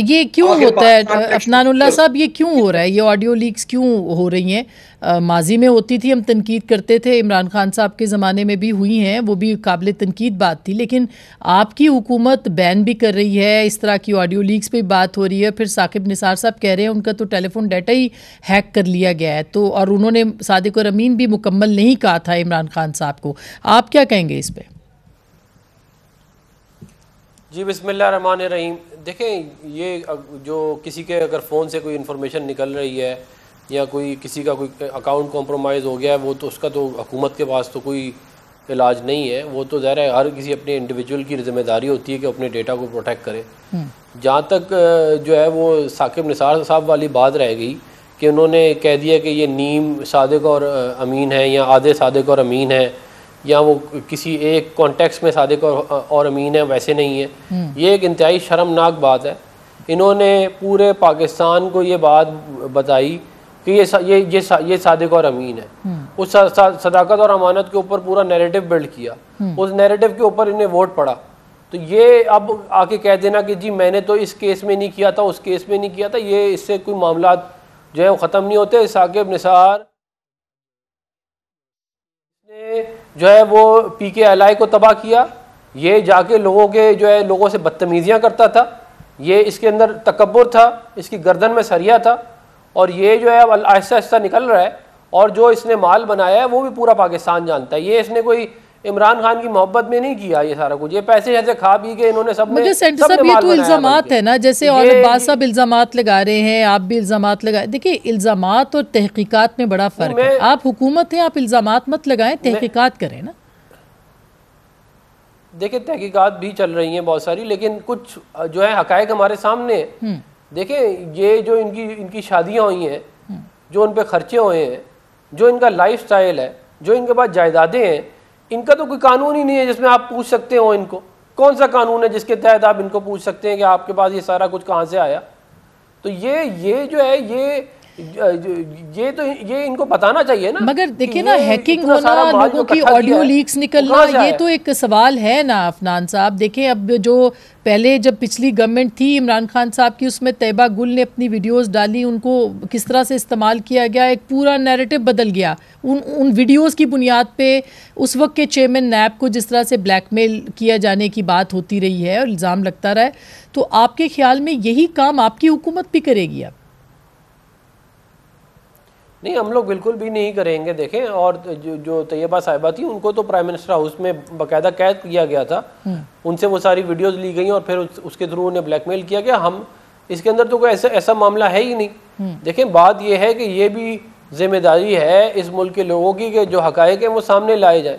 ये क्यों होता है अफनानुल्लाह साहब, ये क्यों हो रहा है, ये ऑडियो लीक्स क्यों हो रही हैं? माजी में होती थी, हम तनकीद करते थे, इमरान खान साहब के ज़माने में भी हुई हैं, वो भी काबिल तनकीद बात थी, लेकिन आपकी हुकूमत बैन भी कर रही है, इस तरह की ऑडियो लीक्स पे बात हो रही है। फिर साकिब निसार साहब कह रहे हैं उनका तो टेलीफोन डाटा ही हैक कर लिया गया है, तो और उन्होंने सादिक और अमीन भी मुकम्मल नहीं कहा था इमरान खान साहब को। आप क्या कहेंगे इस पर? जी बिस्मिल्लाहिर्रहमानिर्रहीम। देखें, ये जो किसी के अगर फ़ोन से कोई इन्फॉर्मेशन निकल रही है या कोई किसी का कोई अकाउंट कॉम्प्रोमाइज़ हो गया है, वो तो उसका तो हुकूमत के पास तो कोई इलाज नहीं है। वो तो ज़ाहिर है हर किसी अपने इंडिविजुअल की जिम्मेदारी होती है कि अपने डेटा को प्रोटेक्ट करे। जहाँ तक जो है वो साकिब निसार साहब वाली बात रह गई कि उन्होंने कह दिया कि ये नीम सादिक और अमीन है या आधे सादिक और अमीन है, या वो किसी एक कॉन्टेक्स्ट में सादिक और अमीन है, वैसे नहीं है। ये एक इंतहाई शर्मनाक बात है। इन्होंने पूरे पाकिस्तान को ये बात बताई कि ये सादिक और अमीन है। उस सदाकत और अमानत के ऊपर पूरा नैरेटिव बिल्ड किया, उस नैरेटिव के ऊपर इन्हें वोट पड़ा। तो ये अब आके कह देना कि जी मैंने तो इस केस में नहीं किया था, उस केस में नहीं किया था, ये इससे कोई मामला जो है वो ख़त्म नहीं होते। साकिब निसार जो है वो PKLI को तबाह किया, ये जाके लोगों के जो है लोगों से बदतमीजियां करता था, ये इसके अंदर तकब्बुर था, इसकी गर्दन में सरिया था, और ये जो है अब आहिस्ता आहिस्ता निकल रहा है। और जो इसने माल बनाया है वो भी पूरा पाकिस्तान जानता है। ये इसने कोई इमरान खान की मोहब्बत में नहीं किया ये सारा कुछ, ये पैसे ऐसे खा पी के इन्होंने सब ने सेंटर साहब ये तो इल्जामात है ना, जैसे और अब्बास साहब इल्जामात लगा रहे हैं, आप भी इल्जामात लगा। देखिए, इल्जामात और तहकीकात में बड़ा फर्क है। आप हुकूमत हैं, आप इल्जामात मत लगाएं, तहकीकात करें ना। देखिए, तहकीकात भी चल रही हैं बहुत सारी, लेकिन कुछ जो है हकायक हमारे सामने है। देखें, ये जो इनकी शादियां हुई हैं, जो उन पे खर्चे हुए हैं, जो इनका लाइफ स्टाइल है, जो इनके पास जायदादें हैं, इनका तो कोई कानून ही नहीं है जिसमें आप पूछ सकते हो इनको। कौन सा कानून है जिसके तहत आप इनको पूछ सकते हैं कि आपके पास ये सारा कुछ कहाँ से आया? तो ये जो है ये इनको बताना चाहिए ना। मगर देखिए ना, हैकिंग होना, लोगों की ऑडियो लीक्स निकलना, ये तो एक सवाल है ना अफनान साहब। देखें, अब जो पहले जब पिछली गवर्नमेंट थी इमरान खान साहब की, उसमें तैयबा गुल ने अपनी वीडियोस डाली, उनको किस तरह से इस्तेमाल किया गया, एक पूरा नैरेटिव बदल गया उन वीडियोस की बुनियाद पे। उस वक्त के चेयरमैन नैब को जिस तरह से ब्लैकमेल किया जाने की बात होती रही है और इल्ज़ाम लगता रहा है, तो आपके ख्याल में यही काम आपकी हुकूमत भी करेगी? अब नहीं, हम लोग बिल्कुल भी नहीं करेंगे। देखें, और जो तैयबा साहिबा थी उनको तो प्राइम मिनिस्टर हाउस में बाकायदा कैद किया गया था, उनसे वो सारी वीडियोस ली गई और फिर उसके थ्रू उन्हें ब्लैकमेल किया गया। हम इसके अंदर तो कोई ऐसा मामला है ही नहीं। देखें, बात यह है कि ये भी जिम्मेदारी है इस मुल्क के लोगों की कि जो हकायक हैं वो सामने लाए जाएँ।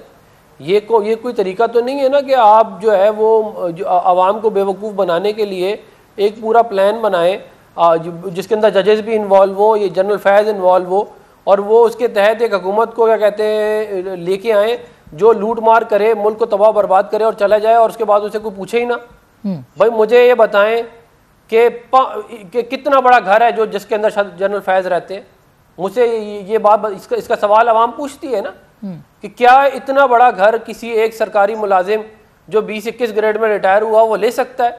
ये कोई तरीका तो नहीं है ना कि आप जो है वो जो आवाम को बेवकूफ़ बनाने के लिए एक पूरा प्लान बनाएं जिसके अंदर जजेस भी इन्वॉल्व हो, ये जनरल फैज़ इन्वॉल्व हो, और वो उसके तहत एक हुकूमत को क्या कहते हैं लेके आए जो लूट मार करे, मुल्क को तबाह बर्बाद करे और चला जाए, और उसके बाद उसे कोई पूछे ही ना। भाई मुझे ये बताएं कि कितना बड़ा घर है जो जिसके अंदर जनरल फैज़ रहते हैं। मुझसे ये बात इसका सवाल आवाम पूछती है ना कि क्या इतना बड़ा घर किसी एक सरकारी मुलाजिम जो 20-21 ग्रेड में रिटायर हुआ वो ले सकता है?